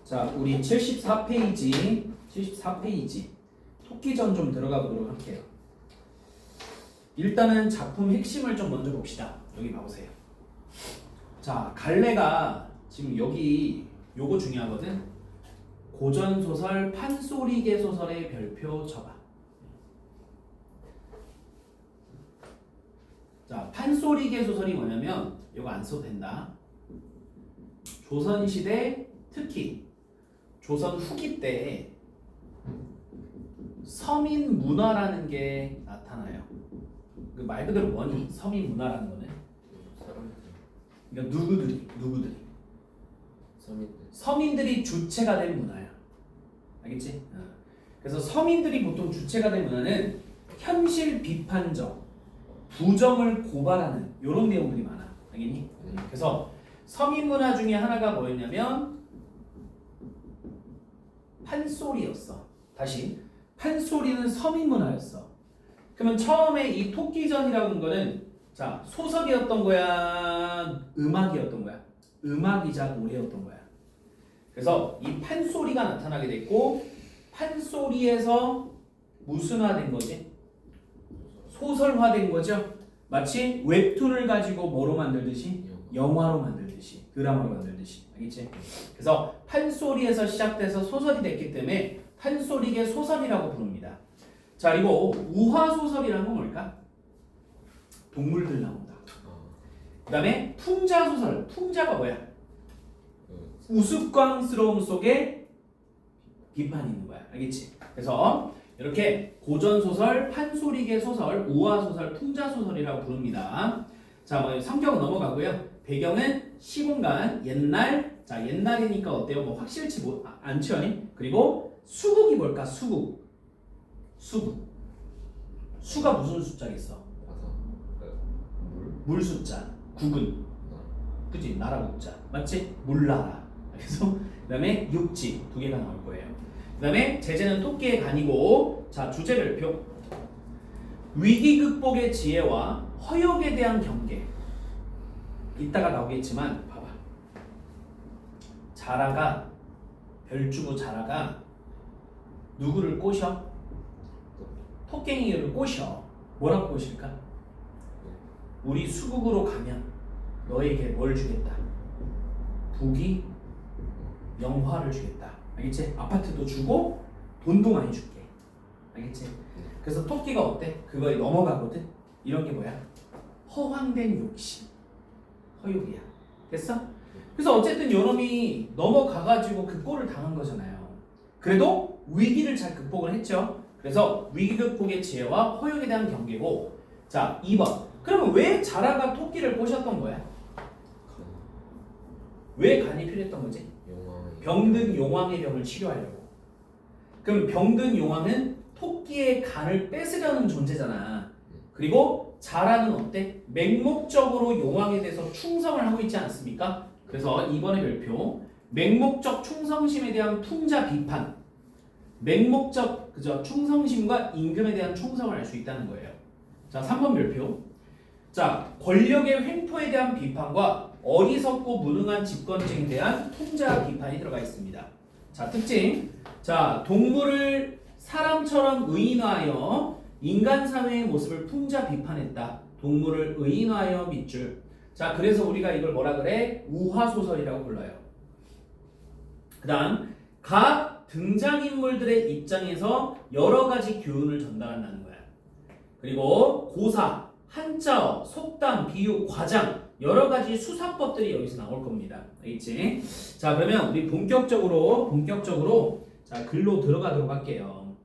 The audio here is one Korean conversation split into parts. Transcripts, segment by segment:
자, 우리 74페이지 토끼전 좀 들어가 보도록 할게요. 일단은 작품 핵심을 좀 먼저 봅시다. 여기 봐보세요. 자, 갈래가 지금 여기 요거 중요하거든. 고전소설 판소리개 소설의 별표 쳐봐. 자, 판소리개 소설이 뭐냐면 이거 안 써도 된다. 조선시대 특히 조선 후기 때 서민 문화라는 게 나타나요. 그 말 그대로 뭐니? 서민 문화라는 거는 그러니까 누구들이 서민들이 주체가 된 문화야. 알겠지? 그래서 서민들이 보통 주체가 된 문화는 현실 비판적, 부정을 고발하는 이런 내용들이 많아. 알겠니? 그래서 서민 문화 중에 하나가 뭐였냐면 판소리였어. 다시 판소리는 서민 문화였어. 그러면 처음에 이 토끼전이라고 하는 거는 자 소설이었던 거야, 음악이었던 거야? 음악이자 노래였던 거야. 그래서 이 판소리가 나타나게 됐고 판소리에서 무슨화된 거지? 소설화된 거죠. 마치 웹툰을 가지고 뭐로 만들듯이 영화로 만들듯이 드라마로 만들듯이. 알겠지? 그래서 판소리에서 시작돼서 소설이 됐기 때문에 판소리계 소설이라고 부릅니다. 자, 그리고 우화소설이라는 건 뭘까? 동물들 나온다. 그 다음에 풍자소설. 풍자가 뭐야? 우스꽝스러움 속에 비판이 있는 거야. 알겠지? 그래서 이렇게 고전소설, 판소리계 소설, 우화소설, 풍자소설이라고 부릅니다. 자, 뭐 성격은 넘어가고요. 배경은 시공간, 옛날. 자, 옛날이니까 어때요? 뭐 확실치 않죠? 그리고 수국이 뭘까? 수국. 수가 무슨 숫자겠어? 물 숫자. 국은. 그치? 나라 국자. 맞지? 물나라. 그래서 그 다음에 육지 두 개가 나올 거예요. 그 다음에 제재는 토끼의 간이고 자 주제별표 위기 극복의 지혜와 허역에 대한 경계 이따가 나오겠지만 봐봐. 자라가 별주부 자라가 누구를 꼬셔? 토깽이를 꼬셔. 뭐라고 꼬실까? 우리 수국으로 가면 너에게 뭘 주겠다? 부귀 영화를 주겠다. 알겠지? 아파트도 주고 돈도 많이 줄게. 알겠지? 그래서 토끼가 어때? 그거에 넘어가거든? 이런 게 뭐야? 허황된 욕심. 허욕이야. 됐어? 그래서 어쨌든 요놈이 넘어가가지고 그 꼴을 당한 거잖아요. 그래도 위기를 잘 극복을 했죠. 그래서 위기 극복의 지혜와 허욕에 대한 경계고 자 2번 그러면 왜 자라가 토끼를 꼬셨던 거야? 왜 간이 필요했던 거지? 병든 용왕의 병을 치료하려고. 그럼 병든 용왕은 토끼의 간을 뺏으려는 존재잖아. 그리고 자라는 어때? 맹목적으로 용왕에 대해서 충성을 하고 있지 않습니까? 그래서 2번의 별표 맹목적 충성심에 대한 풍자 비판. 맹목적 그죠? 충성심과 임금에 대한 충성을 알 수 있다는 거예요. 자 3번 별표 자 권력의 횡포에 대한 비판과 어리석고 무능한 집권층에 대한 풍자 비판이 들어가 있습니다. 자 특징 자 동물을 사람처럼 의인화하여 인간 사회의 모습을 풍자 비판했다. 동물을 의인화하여 밑줄. 자 그래서 우리가 이걸 뭐라 그래? 우화소설이라고 불러요. 그 다음 각 등장인물들의 입장에서 여러 가지 교훈을 전달한다는 거야. 그리고 고사, 한자어, 속담, 비유, 과장 여러 가지 수사법들이 여기서 나올 겁니다. 알겠지? 자 그러면 우리 본격적으로 자 글로 들어가도록 할게요.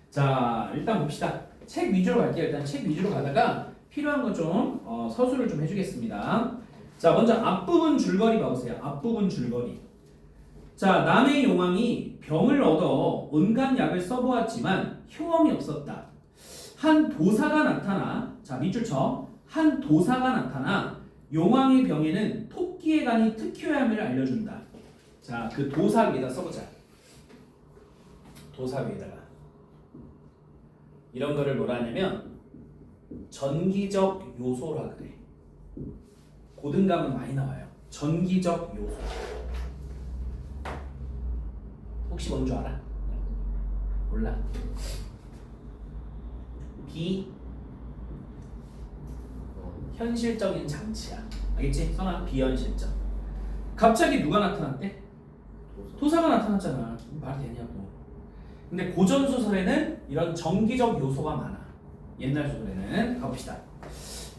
자 일단 봅시다. 책 위주로 갈게요. 일단 책 위주로 가다가 필요한 거 좀 서술을 좀 해주겠습니다. 자 먼저 앞부분 줄거리 봐보세요. 앞부분 줄거리. 자 남의 용왕이 병을 얻어 온갖 약을 써보았지만 효험이 없었다. 한 도사가 나타나 자 밑줄 쳐. 한 도사가 나타나 용왕의 병에는 토끼의 간이 특효함을 알려준다. 자 그 도사 위에다 써보자. 도사 위에다가 이런 거를 뭐라 하냐면 전기적 요소라 그래. 고등감은 많이 나와요. 전기적 요소. 혹시 뭔 줄 알아? 몰라. 비현실적인 장치야. 알겠지? 성아 비현실적. 갑자기 누가 나타났대? 토사가 나타났잖아. 말이 되냐고. 근데 고전 소설에는 이런 정기적 요소가 많아. 옛날 소설에는 가봅시다.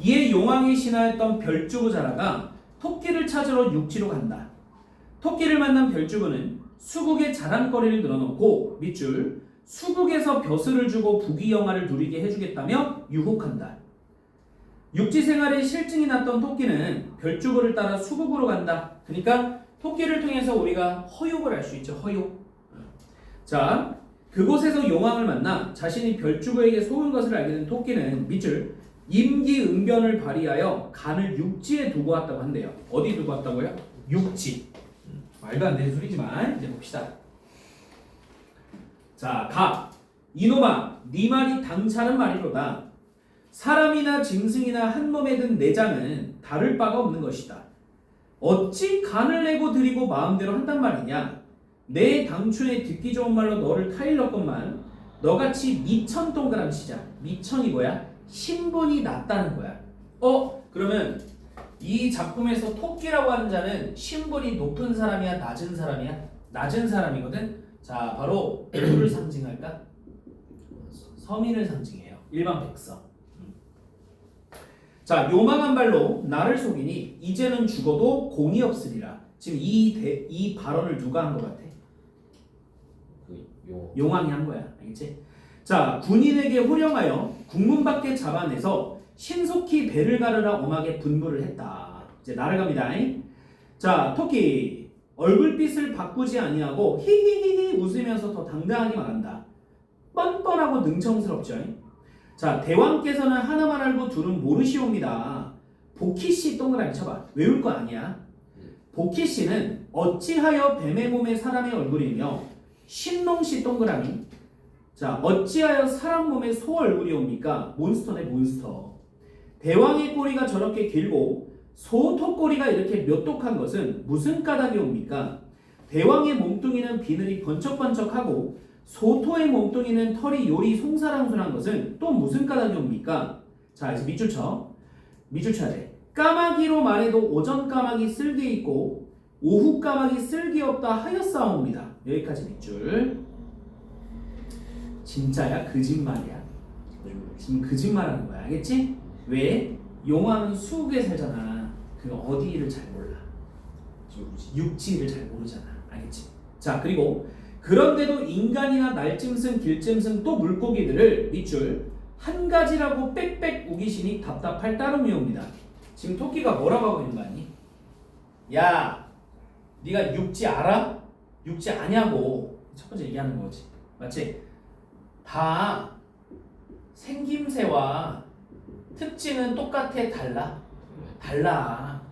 이에 용왕이 신하였던 별주부 자라가 토끼를 찾으러 육지로 간다. 토끼를 만난 별주부는 수국의 자랑거리를 늘어놓고 밑줄 수국에서 벼슬을 주고 부귀영화를 누리게 해주겠다며 유혹한다. 육지 생활에 실증이 났던 토끼는 별주부를 따라 수국으로 간다. 그러니까 토끼를 통해서 우리가 허욕을 알 수 있죠. 허욕. 자, 그곳에서 용왕을 만나 자신이 별주부에게 속은 것을 알게 된 토끼는 밑줄 임기응변을 발휘하여 간을 육지에 두고 왔다고 한대요. 어디 두고 왔다고요? 육지. 말도 안 되는 소리지만 이제 봅시다. 자, 가. 이놈아, 네 말이 당차는 말이로다. 사람이나 짐승이나 한 몸에 든 내장은 다를 바가 없는 것이다. 어찌 간을 내고 드리고 마음대로 한단 말이냐? 내 당초에 듣기 좋은 말로 너를 타일렀건만 너같이 미천 동그라미 시작. 미천이 뭐야? 신분이 낮다는 거야. 그러면 이 작품에서 토끼라고 하는 자는 신분이 높은 사람이야? 낮은 사람이야? 낮은 사람이거든. 자, 바로 누구를 상징할까? 서민을 상징해요. 일반 백성. 자, 요망한 발로 나를 속이니 이제는 죽어도 공이 없으리라. 지금 이 발언을 누가 한 것 같아? 용왕이 한 거야. 알겠지? 자, 군인에게 호령하여 국문 밖에 잡아내서 신속히 배를 가르라 엄하게 분부를 했다. 이제 나를 갑니다. 자, 토끼 얼굴빛을 바꾸지 아니하고 히히히히 웃으면서 더 당당하게 말한다. 뻔뻔하고 능청스럽죠. 자, 대왕께서는 하나만 알고 둘은 모르시옵니다. 보키씨 동그라미 쳐봐. 외울 거 아니야. 보키씨는 어찌하여 뱀의 몸에 사람의 얼굴이며 신농씨 동그라미. 자, 어찌하여 사람 몸에 소 얼굴이 옵니까? 몬스터네, 몬스터. 대왕의 꼬리가 저렇게 길고 소 턱꼬리가 이렇게 묘똑한 것은 무슨 까닭이 옵니까? 대왕의 몸뚱이는 비늘이 번쩍번쩍하고 소토의 몸뚱이는 털이 요리 송사랑순한 것은 또 무슨 까닭이 옵니까? 자, 이제 밑줄 쳐. 밑줄 쳐야 돼. 까마귀로 말해도 오전 까마귀 쓸개 있고 오후 까마귀 쓸개 없다 하였사옵니다. 여기까지 밑줄. 진짜야? 거짓말이야? 지금 거짓말하는 거야. 알겠지? 왜? 용왕은 수국에 살잖아. 그 어디를 잘 몰라. 육지를 잘 모르잖아. 알겠지? 자, 그리고 그런데도 인간이나 날짐승, 길짐승 또 물고기들을 밑줄 한 가지라고 빽빽 우기시니 답답할 따름이옵니다. 지금 토끼가 뭐라고 하고 있는 거 아니? 야, 네가 육지 알아? 육지 아냐고 첫 번째 얘기하는 거지. 맞지? 다 생김새와 특징은 똑같아? 달라? 달라.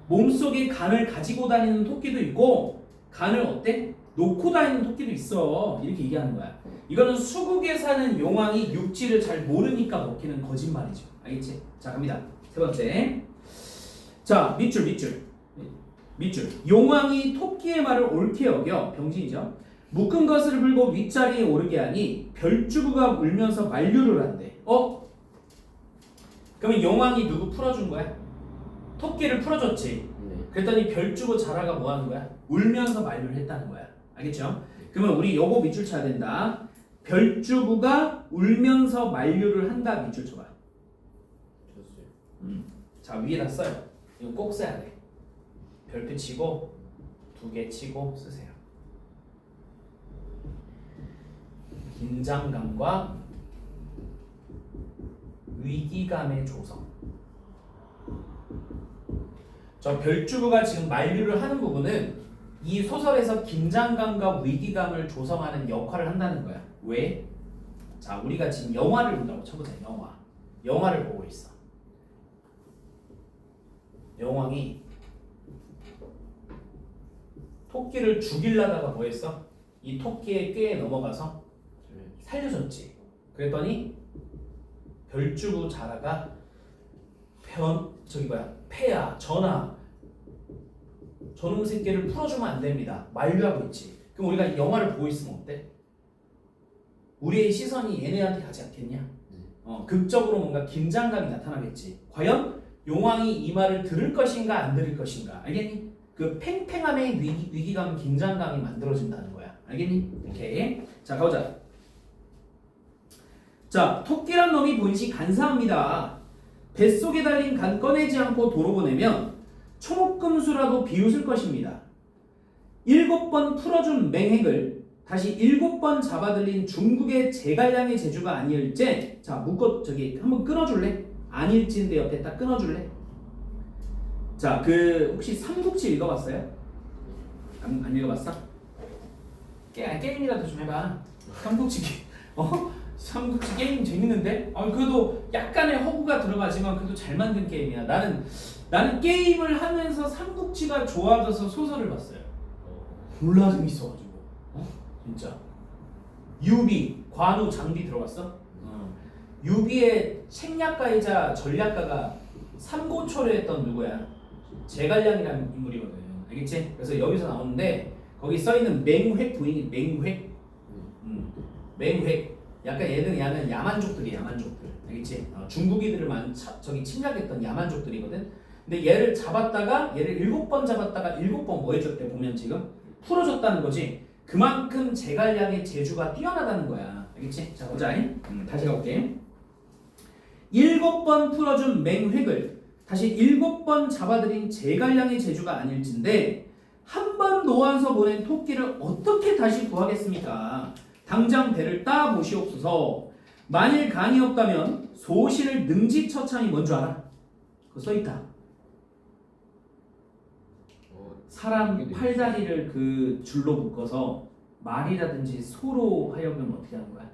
몸속에 간을 가지고 다니는 토끼도 있고 간을 어때? 놓고 다니는 토끼도 있어. 이렇게 얘기하는 거야. 이거는 수국에 사는 용왕이 육지를 잘 모르니까 먹히는 거짓말이죠. 알겠지? 자, 갑니다. 세 번째. 자, 밑줄. 용왕이 토끼의 말을 옳게 여겨. 병신이죠. 묶은 것을 불고 윗자리에 오르게 하니 별주부가 울면서 만류를 한대. 그러면 용왕이 누구 풀어준 거야? 토끼를 풀어줬지. 그랬더니 별주부 자라가 뭐 하는 거야? 울면서 만류를 했다는 거야. 알겠죠? 그러면 우리 요거 밑줄 쳐야 된다. 별주부가 울면서 만류를 한다. 밑줄 쳐봐. 자, 위에다 써요. 이거 꼭 써야 돼. 별표 치고 2개 치고 쓰세요. 긴장감과 위기감의 조성. 저 별주부가 지금 만류를 하는 부분은 이 소설에서 긴장감과 위기감을 조성하는 역할을 한다는 거야. 왜? 자, 우리가 지금 영화를 본다고 쳐보자. 영화를 보고 있어. 영왕이 토끼를 죽이려다가 뭐 했어? 이 토끼의 꾀에 넘어가서 살려줬지. 그랬더니 별주부 자라가 폐야, 전하, 저놈 새끼를 풀어주면 안 됩니다. 만류하고 있지. 그럼 우리가 영화를 보고 있으면 어때? 우리의 시선이 얘네한테 가지 않겠냐? 극적으로 뭔가 긴장감이 나타나겠지. 과연 용왕이 이 말을 들을 것인가 안 들을 것인가? 알겠니? 그 팽팽함의 위기감, 긴장감이 만들어진다는 거야. 알겠니? 오케이. 자, 가보자. 자, 토끼란 놈이 본시 간사합니다. 뱃속에 달린 간 꺼내지 않고 도로 보내면 초목금수라도 비웃을 것입니다. 7번 풀어준 맹획을 다시 7번 잡아들린 중국의 제갈량의 재주가 아니일제. 자, 묶어 저기 한번 끊어줄래? 아닐지인데 옆에 딱 끊어줄래? 자, 그 혹시 삼국지 읽어봤어요? 안 읽어봤어? 게임이라도 좀 해봐. 삼국지 삼국지 게임 재밌는데? 그래도 약간의 허구가 들어가지만 그래도 잘 만든 게임이야. 나는 게임을 하면서 삼국지가 좋아져서 소설을 봤어요. 졸라 재밌어가지고. 진짜. 유비, 관우, 장비 들어봤어? 유비의 책략가이자 전략가가 삼고초려했던 누구야? 제갈량이라는 인물이거든. 알겠지? 그래서 여기서 나오는데 거기 써있는 맹획 부인이 맹획. 맹획. 약간 얘는 야만족들이야. 야만족들. 알겠지? 중국이들을 저기 침략했던 야만족들이거든. 근데 얘를 잡았다가 얘를 7번 잡았다가 7번 뭐 해줬대? 보면 지금 풀어줬다는 거지. 그만큼 제갈량의 재주가 뛰어나다는 거야. 알겠지? 자, 보자. 다시 가볼게. 7번 풀어준 맹획을 다시 7번 잡아들인 제갈량의 재주가 아닐진데 한 번 놓아서 보낸 토끼를 어떻게 다시 구하겠습니까? 당장 배를 따 보시옵소서. 만일 간이 없다면 소신을 능지처참이 뭔 줄 알아? 그거 써있다. 사람 팔다리를 그 줄로 묶어서 말이라든지 소로 하여금 어떻게 하는 거야?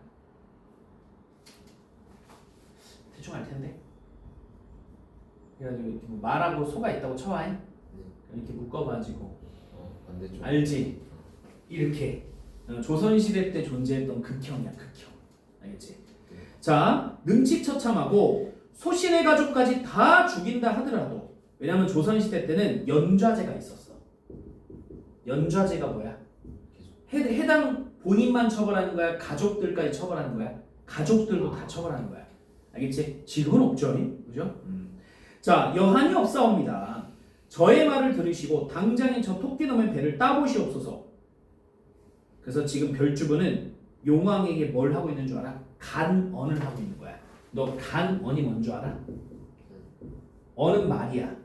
대충 알 텐데. 그래가지고 뭐 말하고 소가 있다고 쳐와. 이렇게 묶어가지고. 알지? 이렇게. 조선시대 때 존재했던 극형이야. 극형. 알겠지? 자, 능치처참하고 소신의 가족까지 다 죽인다 하더라도, 왜냐면 조선시대 때는 연좌제가 있었어. 연좌제가 뭐야? 해당 본인만 처벌하는 거야? 가족들까지 처벌하는 거야? 가족들도 다 처벌하는 거야. 알겠지? 지금은 없죠. 그죠? 자, 여한이 없사옵니다. 저의 말을 들으시고 당장에 저 토끼놈의 배를 따보시옵소서. 그래서 지금 별주부는 용왕에게 뭘 하고 있는 줄 알아? 간언을 하고 있는 거야. 너 간언이 뭔 줄 알아? 언은 말이야.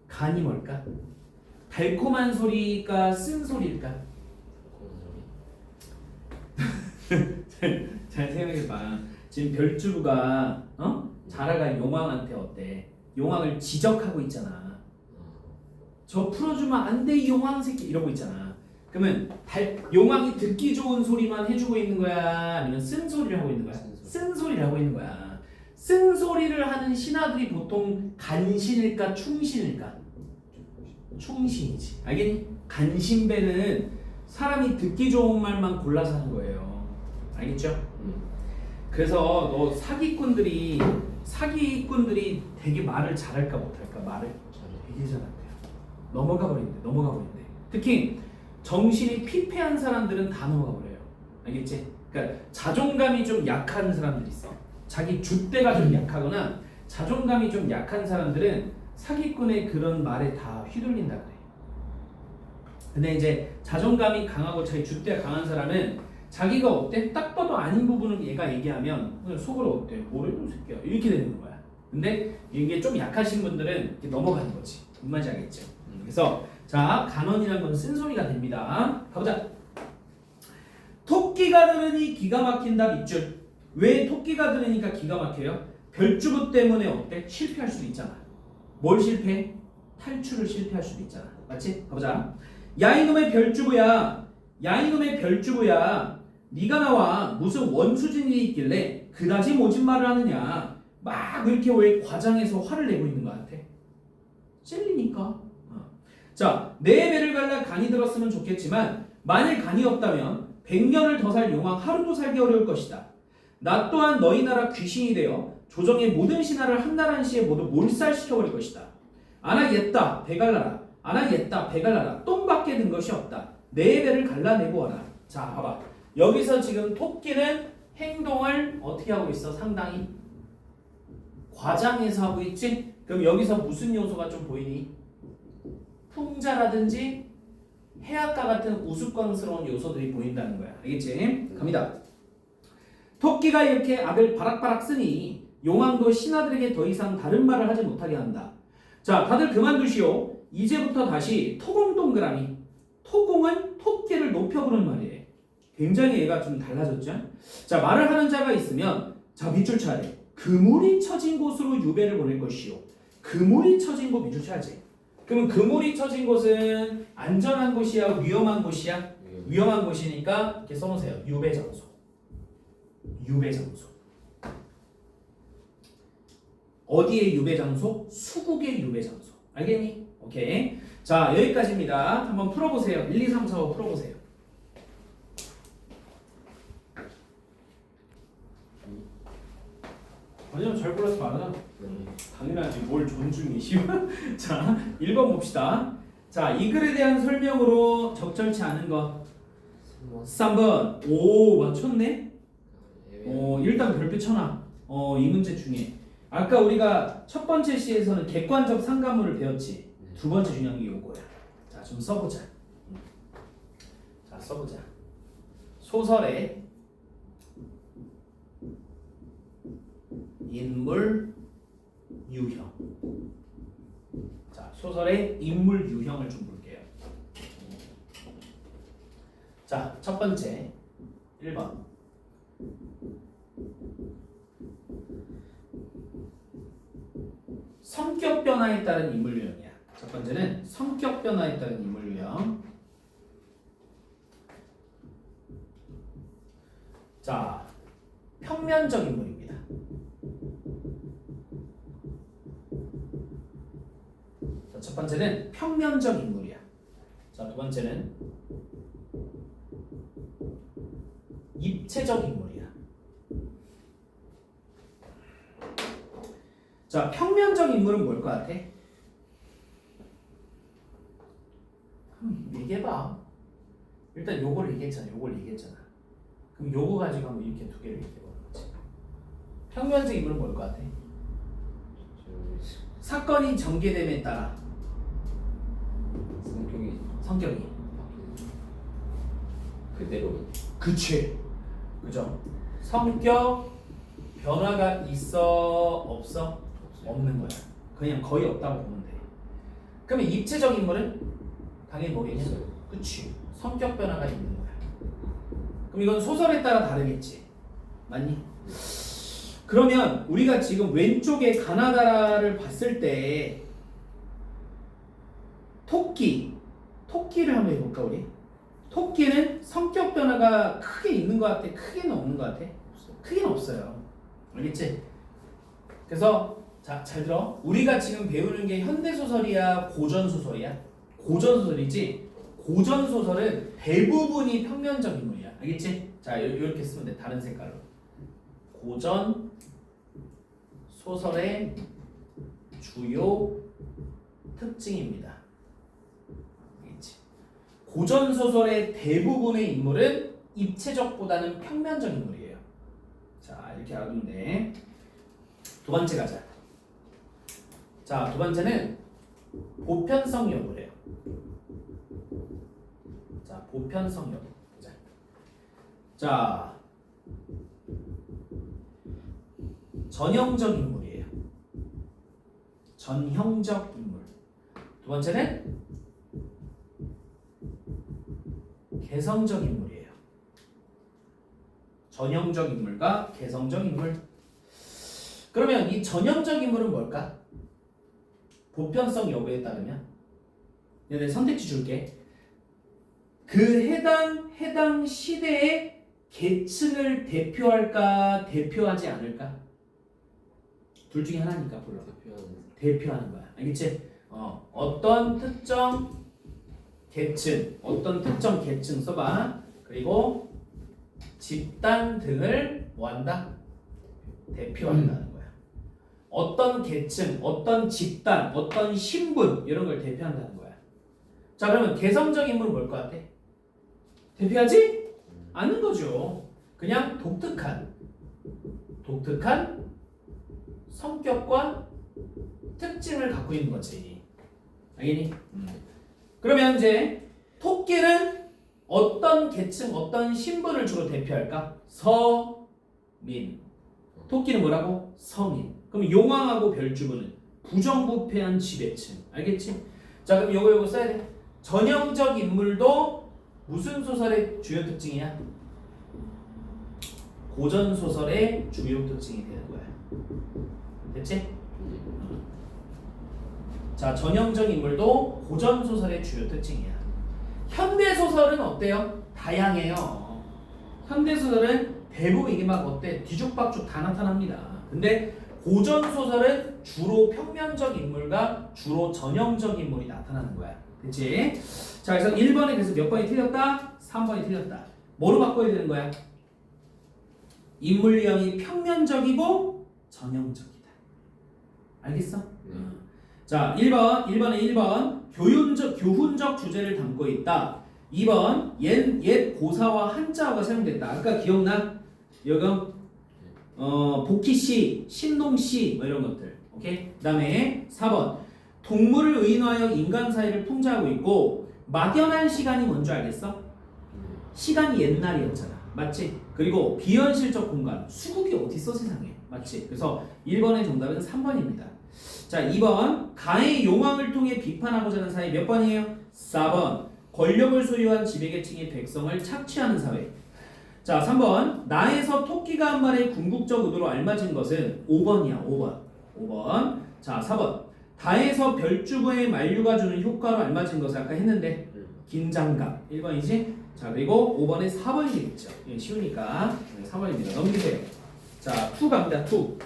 간이 뭘까? 달콤한 소리가 쓴 소리일까? 잘 생각해봐. 지금 별주부가 자라가 용왕한테 어때? 용왕을 지적하고 있잖아. 저 풀어주면 안 돼, 용왕 새끼 이러고 있잖아. 그러면 용왕이 듣기 좋은 소리만 해주고 있는 거야? 아니면 쓴 소리를 하고 있는 거야? 쓴 소리를 하고 있는 거야. 쓴 소리를 하는 신하들이 보통 간신일까 충신일까? 충신이지. 알겠니? 간신배는 사람이 듣기 좋은 말만 골라서 하는 거예요. 알겠죠? 그래서 너 사기꾼들이 되게 말을 잘할까 못할까? 말을 되게 잘한대요. 넘어가 버린대. 특히 정신이 피폐한 사람들은 다 넘어가 버려요. 알겠지? 그러니까 자존감이 좀 약한 사람들이 있어. 자기 줏대가 좀 약하거나 자존감이 좀 약한 사람들은 사기꾼의 그런 말에 다 휘둘린다 그래. 근데 이제 자존감이 강하고 자기 줏대가 강한 사람은 자기가 어때? 딱 봐도 아닌 부분을 얘가 얘기하면 그냥 속으로 어때? 뭐래 이 새끼야 이렇게 되는 거야. 근데 이게 좀 약하신 분들은 이렇게 넘어가는 거지. 뭔 말인지 알겠죠? 그래서 자, 간언이라는 건 쓴소리가 됩니다. 가보자. 토끼가 들으니 기가 막힌다 밑줄. 왜 토끼가 들으니까 기가 막혀요? 별주부 때문에 어때? 실패할 수도 있잖아. 뭘 실패해? 탈출을 실패할 수도 있잖아. 맞지? 가보자. 야 이놈의 별주부야. 네가 나와 무슨 원수진 일이 있길래 그다지 모진 말을 하느냐. 막 이렇게 왜 과장해서 화를 내고 있는 것 같아? 찔리니까. 자, 내 배를 갈라 간이 들었으면 좋겠지만 만일 간이 없다면 100년을 더 살 용왕 하루도 살기 어려울 것이다. 나 또한 너희 나라 귀신이 되어 조정의 모든 신하를 한나라시에 모두 몰살시켜버릴 것이다. 아나 옛다 배갈라라. 똥밖에 든 것이 없다. 4배를 갈라내고 와라. 자, 봐봐. 여기서 지금 토끼는 행동을 어떻게 하고 있어? 상당히 과장해서 하고 있지? 그럼 여기서 무슨 요소가 좀 보이니? 풍자라든지 해악과 같은 우스꽝스러운 요소들이 보인다는 거야. 알겠지? 갑니다. 토끼가 이렇게 악을 바락바락 쓰니 용왕도 신하들에게 더 이상 다른 말을 하지 못하게 한다. 자, 다들 그만두시오. 이제부터 다시 토공 동그라미. 토공은 토끼를 높여 부르는 말이에요. 굉장히 얘가 좀 달라졌죠? 자, 말을 하는 자가 있으면 자, 밑줄 쳐야 돼. 그물이 쳐진 곳으로 유배를 보낼 것이요. 그물이 쳐진 곳 밑줄 쳐야지. 그러면 그물이 쳐진 곳은 안전한 곳이야, 위험한 곳이야? 위험한 곳이니까 이렇게 써놓으세요. 유배 장소. 유배 장소. 어디의 유배 장소? 수국의 유배 장소. 알겠니? 오케이. 자, 여기까지입니다. 한번 풀어보세요. 1, 2, 3, 4, 5 풀어보세요. 아니요, 잘 골라서 많아. 당연하지. 뭘 존중이시오. 자, 1번 봅시다. 자, 이 글에 대한 설명으로 적절치 않은 거. 3번. 오, 맞췄네. 일단 별표 쳐놔. 이 문제 중에. 아까 우리가 첫 번째 시에서는 객관적 상가물을 배웠지. 두 번째 중요한 게 요거야. 자, 좀 써보자. 자, 써보자. 소설의 인물 유형. 자, 소설의 인물 유형을 좀 볼게요. 자, 첫 번째 1번. 성격 변화에 따른 인물 유형이야. 첫 번째는 성격 변화에 따른 인물 유형. 자, 평면적 인물입니다. 자, 첫 번째는 평면적 인물이야. 자, 두 번째는 입체적 인물이야. 자, 평면적 인물은 뭘 것 같아? 얘기해봐. 일단 요거를 얘기했잖아. 요걸 얘기했잖아. 그럼 요거 가지고 한번 이렇게 두 개를 얘기해보는 거지. 평면적 인물은 뭘 것 같아? 사건이 전개됨에 따라 성격이 그대로. 그치. 그죠? 성격 변화가 있어? 없어? 없는 거야. 그냥 거의 없다고 보면 돼. 그러면 입체적 인물은 당연히 뭐겠냐? 그치. 성격 변화가 있는 거야. 그럼 이건 소설에 따라 다르겠지. 맞니? 그러면 우리가 지금 왼쪽에 가나다라를 봤을 때 토끼를 한번 해볼까 우리? 토끼는 성격 변화가 크게 있는 것 같아? 크게는 없는 것 같아? 크게는 없어요. 알겠지? 그래서 자, 잘 들어. 우리가 지금 배우는 게 현대소설이야? 고전소설이야? 고전소설이지? 고전소설은 대부분이 평면적 인물이야. 알겠지? 자, 이렇게 쓰면 돼. 다른 색깔로. 고전 소설의 주요 특징입니다. 알겠지? 고전 소설의 대부분의 인물은 입체적보다는 평면적 인물이에요. 자, 이렇게 알아두면 돼. 두 번째 가자. 자, 두 번째는 보편성 여부래요. 자, 보편성 여부. 자, 전형적 인물이에요. 전형적 인물. 두 번째는 개성적 인물이에요. 전형적 인물과 개성적 인물. 그러면 이 전형적 인물은 뭘까? 보편성 여부에 따르면 내가 선택지 줄게. 그 해당 시대의 계층을 대표할까, 대표하지 않을까? 둘 중에 하나니까 불러. 대표하는 거야. 알겠지? 어떤 특정 계층, 어떤 특정 계층 써봐. 그리고 집단 등을 뭐한다? 대표한다는 거야. 어떤 계층, 어떤 집단, 어떤 신분 이런 걸 대표한다는 거야. 자, 그러면 개성적 인물은 뭘 것 같아? 대표하지 않는 거죠. 그냥 독특한 성격과 특징을 갖고 있는 거지. 알겠니? 그러면 이제 토끼는 어떤 계층, 어떤 신분을 주로 대표할까? 서민. 토끼는 뭐라고? 서민. 그럼 용왕하고 별주부는 부정부패한 지배층. 알겠지? 자, 그럼 요거 써야 돼. 전형적 인물도 무슨 소설의 주요 특징이야? 고전 소설의 주요 특징이 되는 거야. 됐지? 자, 전형적 인물도 고전 소설의 주요 특징이야. 현대 소설은 어때요? 다양해요. 현대 소설은 대부분 이게 막 어때? 뒤죽박죽 다 나타납니다. 근데 고전 소설은 주로 평면적 인물과 주로 전형적 인물이 나타나는 거야. 됐지? 자, 그래서 1번에 그래서 몇 번이 틀렸다? 3번이 틀렸다. 뭐로 바꿔야 되는 거야? 인물 유형이 평면적이고 전형적이다. 알겠어? 자, 1번에 1번 교훈적 주제를 담고 있다. 2번 옛 고사와 한자어가 사용됐다. 아까 기억나? 여기 복희시, 신농시 뭐 이런 것들. 오케이? 그 다음에 4번 동물을 의인화하여 인간 사회를 풍자하고 있고 막연한 시간이 뭔지 알겠어? 시간이 옛날이었잖아. 맞지? 그리고 비현실적 공간, 수국이 어딨어 세상에. 맞지? 그래서 1번의 정답은 3번입니다. 자, 2번 가의 용왕을 통해 비판하고자 하는 사회 몇 번이에요? 4번 권력을 소유한 지배계층이 백성을 착취하는 사회. 자, 3번 나에서 토끼가 한 말의 궁극적 의도로 알맞은 것은 5번이야. 5번. 자, 4번 다에서 별주부의 만류가 주는 효과로 알맞은 것을 아까 했는데 긴장감. 1번이지? 자, 그리고 5번에 4번이 되겠죠. 예, 쉬우니까 4번입니다. 넘기세요. 자, 2 갑니다. 2.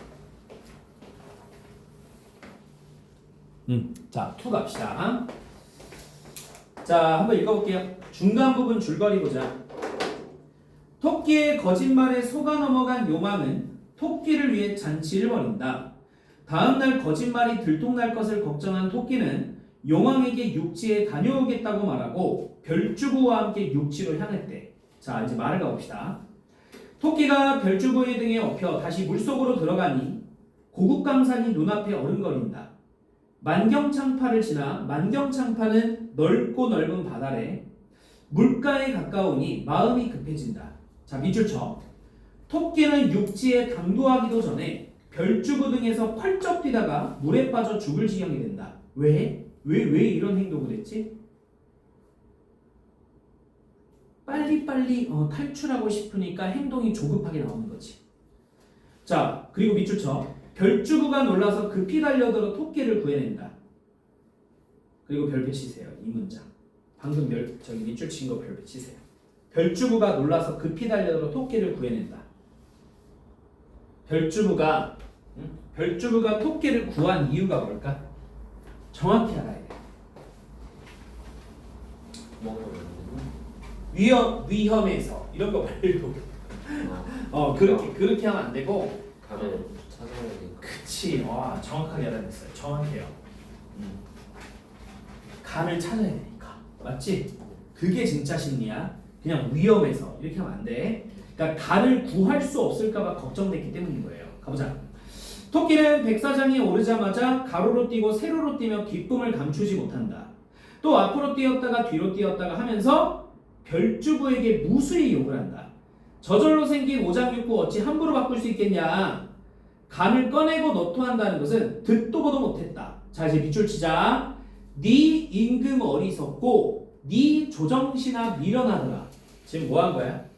자, 2 갑시다. 자, 한번 읽어볼게요. 중간 부분 줄거리 보자. 토끼의 거짓말에 속아 넘어간 요망은 토끼를 위해 잔치를 벌인다. 다음날 거짓말이 들통날 것을 걱정한 토끼는 용왕에게 육지에 다녀오겠다고 말하고 별주부와 함께 육지로 향했대. 자, 이제 말을 가봅시다. 토끼가 별주부의 등에 업혀 다시 물속으로 들어가니 고국강산이 눈앞에 어른거린다. 만경창파를 지나 만경창파는 넓고 넓은 바다래 물가에 가까우니 마음이 급해진다. 자, 밑줄 쳐. 토끼는 육지에 당도하기도 전에 별주부 등에서 펄쩍 뛰다가 물에 빠져 죽을 지경이 된다. 왜 이런 행동을 했지? 빨리 탈출하고 싶으니까 행동이 조급하게 나오는 거지. 자, 그리고 밑줄 쳐. 별주부가 놀라서 급히 달려들어 토끼를 구해낸다. 그리고 별표 치세요. 이 문장. 방금 저기 밑줄 친 거 별표 치세요. 별주부가 놀라서 급히 달려들어 토끼를 구해낸다. 별주부가 토끼를 구한 이유가 뭘까? 정확히 알아야 돼. 위험에서 이런 거 말고 그렇게 하면 안 되고. 간을 찾아야 되니까. 그치. 와, 정확하게 알아냈어요. 정확해요. 간을 찾아야 되니까. 맞지? 그게 진짜 심리야. 그냥 위험해서 이렇게 하면 안 돼. 그러니까 간을 구할 수 없을까봐 걱정됐기 때문인 거예요. 가보자. 토끼는 백사장에 오르자마자 가로로 뛰고 세로로 뛰며 기쁨을 감추지 못한다. 또 앞으로 뛰었다가 뒤로 뛰었다가 하면서 별주부에게 무수히 욕을 한다. 저절로 생긴 오장육부 어찌 함부로 바꿀 수 있겠냐. 간을 꺼내고 너토한다는 것은 듣도 보도 못했다. 자, 이제 밑줄 치자. 네 임금 어리석고 네 조정신아 미련하더라. 지금 뭐 한 거야?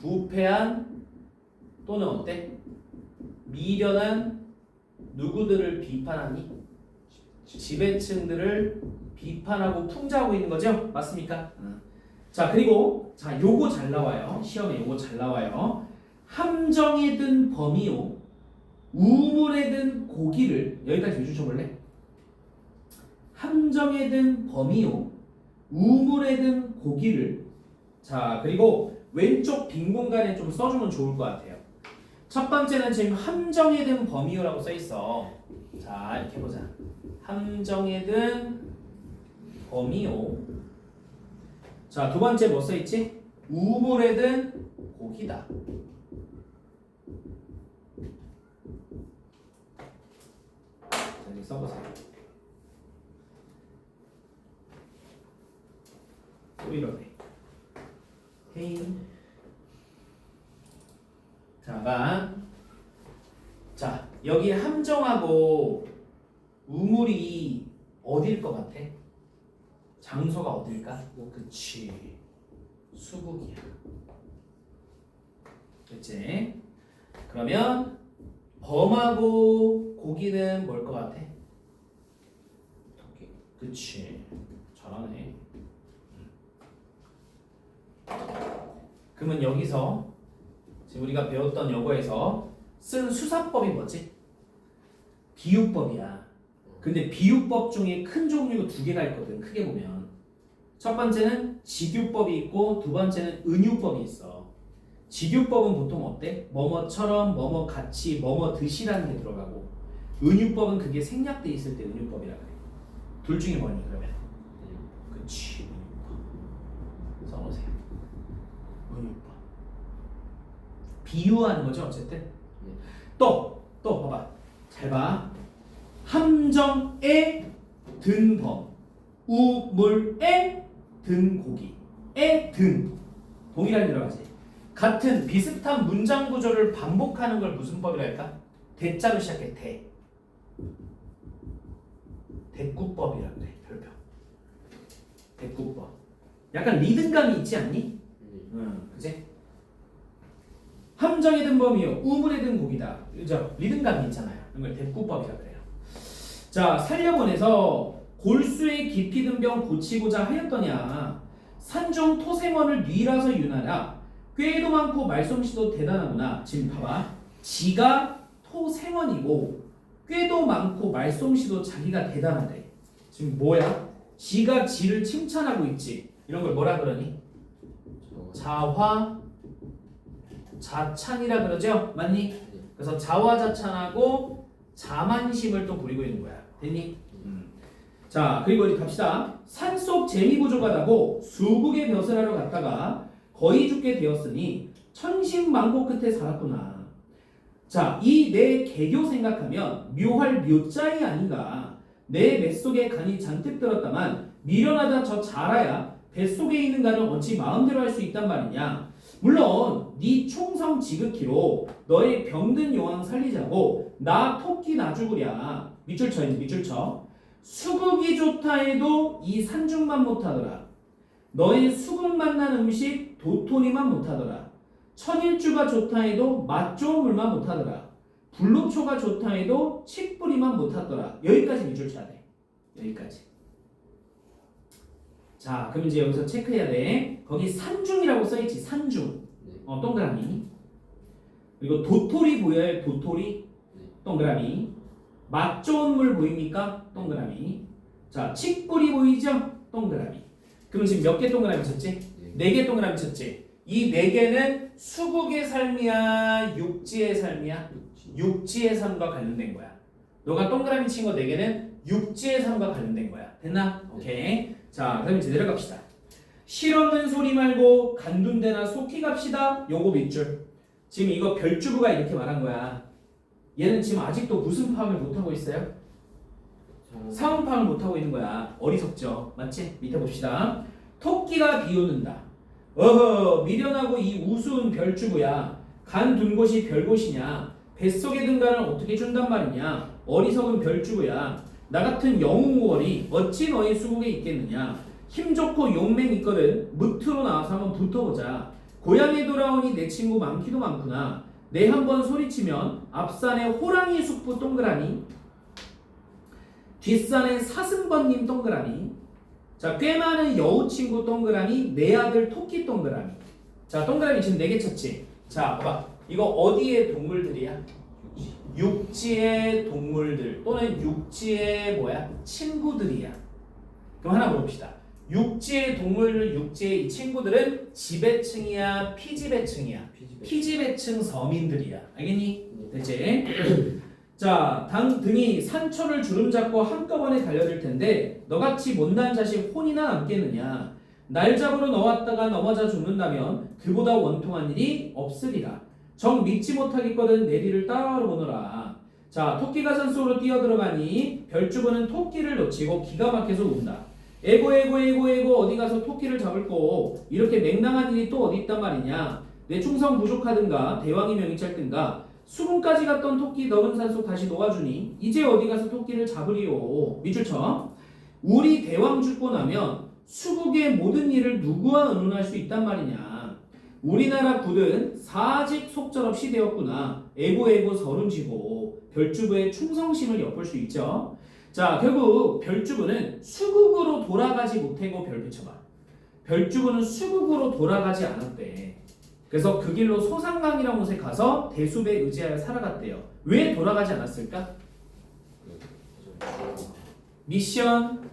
부패한 또는 어때? 미련한 누구들을 비판하니? 지배층들을 비판하고 풍자하고 있는 거죠? 맞습니까? 자, 그리고 자, 요거 잘 나와요. 시험에 요거 잘 나와요. 함정에 든 범이요 우물에 든 고기를, 여기까지 밑줄 쳐볼래? 함정에 든 범이요 우물에 든 고기를. 자, 그리고 왼쪽 빈 공간에 좀 써주면 좋을 것 같아요. 첫 번째는 지금 함정에 든 범이요라고 써있어. 자, 이렇게 보자. 함정에 든 범이요. 자, 두 번째 뭐 써있지? 우물에 든 고기다. 자, 이제 써보세요. 또 이러네. 헤이. 자, 여기 함정하고 우물이 어딜 것 같아? 장소가 어딜까? 그치. 수국이야. 그치? 그러면 범하고 고기는 뭘 것 같아? 토끼. 그치. 잘하네. 그러면 여기서 지금 우리가 배웠던 영어에서 쓴 수사법이 뭐지? 비유법이야. 근데 비유법 중에 큰 종류가 두 개가 있거든. 크게 보면 첫 번째는 직유법이 있고 두 번째는 은유법이 있어. 직유법은 보통 어때? 뭐뭐처럼 뭐뭐 같이 뭐뭐 듯이라는 게 들어가고 은유법은 그게 생략돼 있을 때 은유법이라 그래. 둘 중에 뭐니 그러면? 그치. 은유법. 써놓으세요. 은유법. 비유하는 거죠 어쨌든. 또 봐봐. 잘 봐. 함정에 든 범, 우물에 든 고기에 든 동일한 들어가지. 같은 비슷한 문장 구조를 반복하는 걸 무슨 법이라 할까? 대자로 시작해. 대꾸법이라 그래. 별표. 대꾸법. 약간 리듬감이 있지 않니? 그지? 함정에 든 범이요, 우물에 든 고기다. 그죠? 리듬감이 있잖아요. 이걸 대꾸법이라 그래요. 자, 살려보내서 골수의 깊이 든 병 고치고자 하였더냐. 산중 토생원을 뉘라서 윤하라. 꾀도 많고 말솜씨도 대단하구나. 지금 봐봐. 지가 토생원이고 꾀도 많고 말솜씨도 자기가 대단하대. 지금 뭐야? 지가 지를 칭찬하고 있지. 이런 걸 뭐라 그러니? 자화 자찬이라 그러죠? 맞니? 그래서 자화자찬하고 자만심을 또 부리고 있는 거야. 됐니? 자, 그리고 어디 갑시다. 산속 재미부조가 나고 수국의 벼슬 하러 갔다가 거의 죽게 되었으니 천신만고 끝에 살았구나. 자, 이 내 개교 생각하면 묘할 묘자이 아닌가. 내 뱃속에 간이 잔뜩 들었다만 미련하다 저 자라야 뱃속에 있는 간을 어찌 마음대로 할 수 있단 말이냐. 물론 네 충성 지극히로 너의 병든 용왕 살리자고 나 토끼 나 죽으랴. 밑줄 쳐 이제 밑줄 쳐. 수국이 좋다 해도 이 산중만 못하더라. 너의 수국 만난 음식 도토리만 못하더라. 천일주가 좋다 해도 맛 좋은 물만 못하더라. 불로초가 좋다 해도 칡뿌리만 못하더라. 여기까지 밑줄 쳐야 돼. 여기까지. 자, 그럼 이제 여기서 체크해야 돼. 거기 산중이라고 써있지. 산중. 동그라미. 그리고 도토리 보여요. 도토리. 동그라미. 맛 좋은 물 보입니까? 동그라미. 자, 칡뿌리 보이죠? 동그라미. 그럼 지금 몇 개 동그라미 쳤지? 4개 동그라미 쳤지? 이 4개는 수국의 삶이야? 육지의 삶이야? 육지의 삶과 관련된 거야. 너가 동그라미 친 거 4개는 육지의 삶과 관련된 거야. 됐나? 오케이. 자, 그럼 이제 내려갑시다. 실없는 소리 말고 간둔데나 속히 갑시다. 요거 밑줄. 지금 이거 별주부가 이렇게 말한 거야. 얘는 지금 아직도 무슨 파악을 못하고 있어요? 상황 파악을 못하고 있는 거야. 어리석죠. 맞지? 밑에 봅시다. 토끼가 비웃는다. 어허, 미련하고 이 우스운 별주부야. 간 둔 곳이 별곳이냐. 뱃속에 든 간을 어떻게 준단 말이냐. 어리석은 별주부야. 나 같은 영웅월이 어찌 너의 수국에 있겠느냐. 힘 좋고 용맹 있거든. 무트로 나와서 한번 붙어보자. 고향에 돌아오니 내 친구 많기도 많구나. 내 한번 소리치면 앞산에 호랑이 숙부 동그라미, 뒷산에 사슴번님 동그라미. 자, 꽤 많은 여우 친구 동그라미, 내 아들 토끼 동그라미. 자, 동그라미 지금 4개 쳤지. 자, 봐봐. 이거 어디의 동물들이야? 육지의 동물들 또는 육지의 뭐야? 친구들이야. 그럼 하나 물어봅시다. 육지의 동물들, 육지의 이 친구들은 지배층이야, 피지배층이야? 피지배층 서민들이야. 알겠니? 됐지? 자, 등이 산초를 주름잡고 한꺼번에 달려들 텐데 너같이 못난 자식 혼이나 남겠느냐. 날 잡으러 넣었다가 넘어져 죽는다면 그보다 원통한 일이 없으리라. 정 믿지 못하겠거든 내 뒤를 따라오러 보노라. 자, 토끼가 산속으로 뛰어들어가니 별주부는 토끼를 놓치고 기가 막혀서 운다. 에고 어디 가서 토끼를 잡을 거 이렇게 맹랑한 일이 또 어디 있단 말이냐. 내 충성 부족하든가 대왕이 명이 짧든가 수군까지 갔던 토끼 너른 산속 다시 놓아주니 이제 어디 가서 토끼를 잡으리오. 밑줄 쳐. 우리 대왕 죽고 나면 수국의 모든 일을 누구와 의논할 수 있단 말이냐. 우리나라 굿은 사직 속절없이 되었구나. 에고 서름지고 별주부의 충성심을 엿볼 수 있죠. 자, 결국 별주부는 수국으로 돌아가지 못하고 별 붙여봐. 별주부는 수국으로 돌아가지 않았대. 그래서 그 길로 소상강이라는 곳에 가서 대숲에 의지하여 살아갔대요. 왜 돌아가지 않았을까? 미션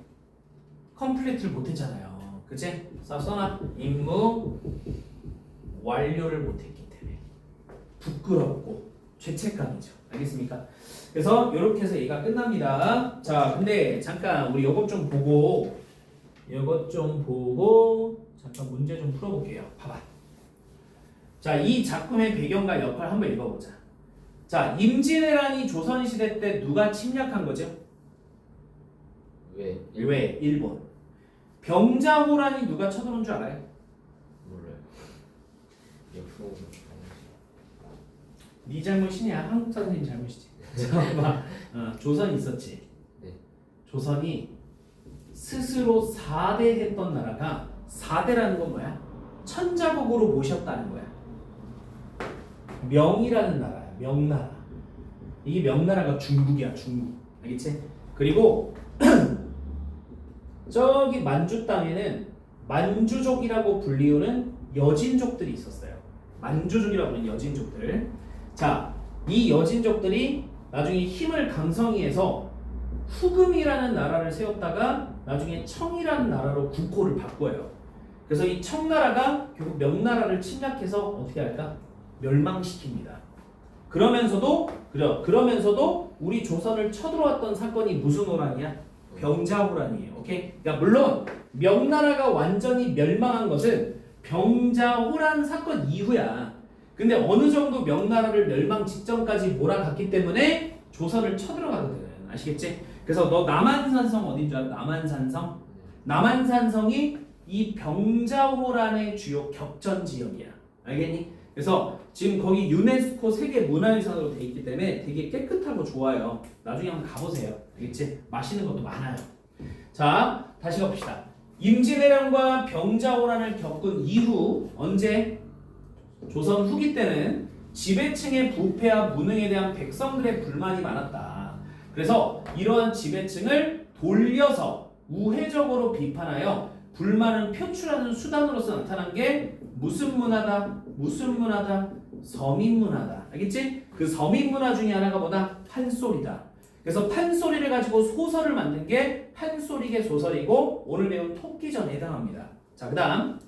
컴플리트를 못했잖아요. 그치? 써놔. 임무 완료를 못했기 때문에 부끄럽고 죄책감이죠. 알겠습니까? 그래서 이렇게 해서 얘가 끝납니다. 자, 근데 잠깐 우리 이것 좀 보고 잠깐 문제 좀 풀어볼게요. 봐봐. 자, 이 작품의 배경과 역할 한번 읽어보자. 자, 임진왜란이 조선시대 때 누가 침략한 거죠? 왜? 왜? 일본. 병자호란이 누가 쳐들어온 줄 알아요? 몰라요. 옆으로 네 잘못이냐? 한국 선생님 잘못이지. 잠깐만. 조선이 있었지. 네. 조선이 스스로 4대 했던 나라가 4대라는 건 뭐야? 천자국으로 모셨다는 거야. 명이라는 나라야. 명나라. 이게 명나라가 중국이야. 중국. 알겠지? 그리고 저기 만주 땅에는 만주족이라고 불리우는 여진족들이 있었어요. 만주족이라고 하는 여진족들. 자, 이 여진족들이 나중에 힘을 강성히해서 후금이라는 나라를 세웠다가 나중에 청이라는 나라로 국호를 바꿔요. 그래서 이 청나라가 결국 명나라를 침략해서 어떻게 할까? 멸망시킵니다. 그러면서도 우리 조선을 쳐들어왔던 사건이 무슨 호란이야? 병자호란이에요. 오케이? 그러니까 물론 명나라가 완전히 멸망한 것은 병자호란 사건 이후야. 근데 어느 정도 명나라를 멸망 직전까지 몰아갔기 때문에 조선을 쳐들어가거든. 아시겠지? 그래서 너 남한산성 어딘 줄 알아? 남한산성? 남한산성이 이 병자호란의 주요 격전 지역이야. 알겠니? 그래서 지금 거기 유네스코 세계 문화유산으로 돼 있기 때문에 되게 깨끗하고 좋아요. 나중에 한번 가보세요. 알겠지? 맛있는 것도 많아요. 자, 다시 가봅시다. 임진왜란과 병자호란을 겪은 이후 언제? 조선 후기 때는 지배층의 부패와 무능에 대한 백성들의 불만이 많았다. 그래서 이러한 지배층을 돌려서 우회적으로 비판하여 불만을 표출하는 수단으로서 나타난 게 무슨 문화다? 무슨 문화다? 서민문화다. 알겠지? 그 서민문화 중에 하나가 뭐다? 판소리다. 그래서 판소리를 가지고 소설을 만든 게 판소리계 소설이고 오늘 배운 토끼전에 해당합니다. 자, 그 다음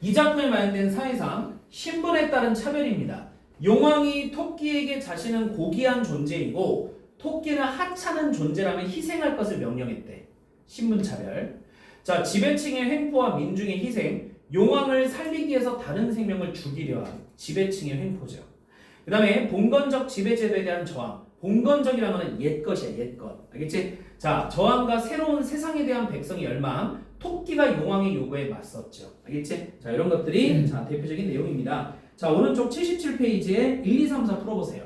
이 작품에 반영된 사회상 신분에 따른 차별입니다. 용왕이 토끼에게 자신은 고귀한 존재이고 토끼는 하찮은 존재라면 희생할 것을 명령했대. 신분차별. 자, 지배층의 횡포와 민중의 희생, 용왕을 살리기 위해서 다른 생명을 죽이려 한 지배층의 횡포죠. 그 다음에 봉건적 지배제도에 대한 저항. 봉건적이라는 건 옛것이야, 옛것. 알겠지? 자, 저항과 새로운 세상에 대한 백성의 열망, 토끼가 용왕의 요구에 맞섰죠. 알겠지? 자, 이런 것들이 자, 대표적인 내용입니다. 자, 오른쪽 77페이지에 1, 2, 3, 4 풀어보세요.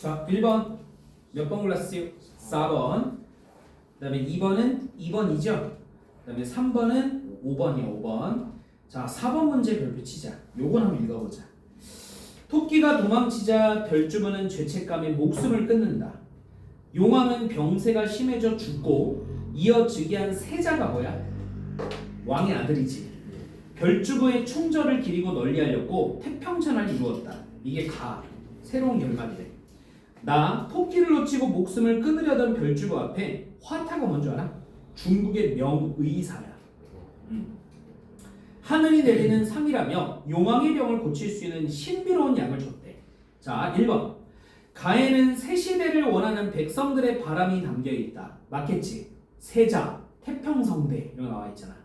자, 1번 몇 번 골랐어요? 4번. 그 다음에 2번은 2번이죠? 그 다음에 3번은 5번이요. 5번. 자, 4번 문제 별표 치자. 요건 한번 읽어보자. 토끼가 도망치자 별주부는 죄책감에 목숨을 끊는다. 용왕은 병세가 심해져 죽고 이어 즉위한 세자가 뭐야? 왕의 아들이지. 별주부의 충절을 기리고 널리하였고 태평천을 이루었다. 이게 새로운 결말이래. 나 토끼를 놓치고 목숨을 끊으려던 별주부 앞에 화타가 뭔 줄 알아? 중국의 명의사야. 하늘이 내리는 상이라며 용왕의 병을 고칠 수 있는 신비로운 약을 줬대. 자, 1번. 가에는 새 시대를 원하는 백성들의 바람이 담겨있다. 맞겠지? 세자, 태평성대 이런 거 나와 있잖아.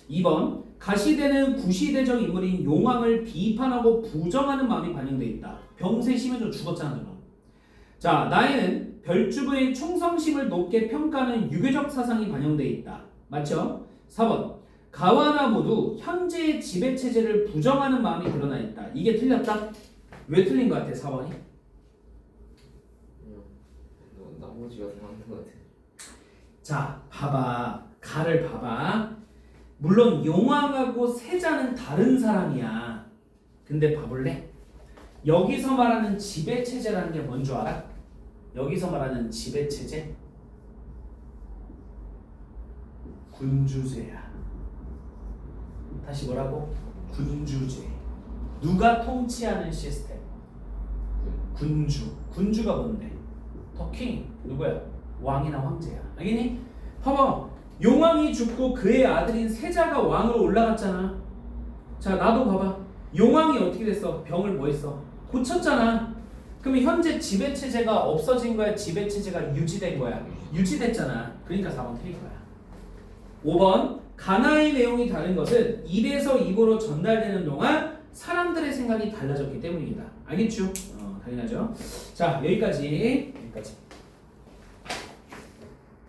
2번. 가시대는 구시대적 인물인 용왕을 비판하고 부정하는 마음이 반영돼 있다. 병세 심해져 죽었잖아, 너. 자, 나에는 별주부의 충성심을 높게 평가하는 유교적 사상이 반영돼 있다. 맞죠? 4번. 가와 나 모두 현재의 지배체제를 부정하는 마음이 드러나 있다. 이게 틀렸다? 왜 틀린 것 같아, 4번이? 나머지가 다 맞는 것 같아. 자, 봐봐. 가를 봐봐. 물론 용왕하고 세자는 다른 사람이야. 근데 봐볼래? 여기서 말하는 지배체제라는 게 뭔 줄 알아? 여기서 말하는 지배체제? 군주제야. 다시 뭐라고? 군주제. 누가 통치하는 시스템? 군주. 군주가 뭔데? 더킹. 누구야? 왕이나 황제야. 알겠니? 봐봐. 용왕이 죽고 그의 아들인 세자가 왕으로 올라갔잖아. 자, 나도 봐봐. 용왕이 어떻게 됐어? 병을 뭐 했어? 고쳤잖아. 그러면 현재 지배체제가 없어진 거야? 지배체제가 유지된 거야? 유지됐잖아. 그러니까 4번 틀린 거야. 5번. 가나의 내용이 다른 것은 입에서 입으로 전달되는 동안 사람들의 생각이 달라졌기 때문입니다. 알겠죠? 당연하죠. 자, 여기까지.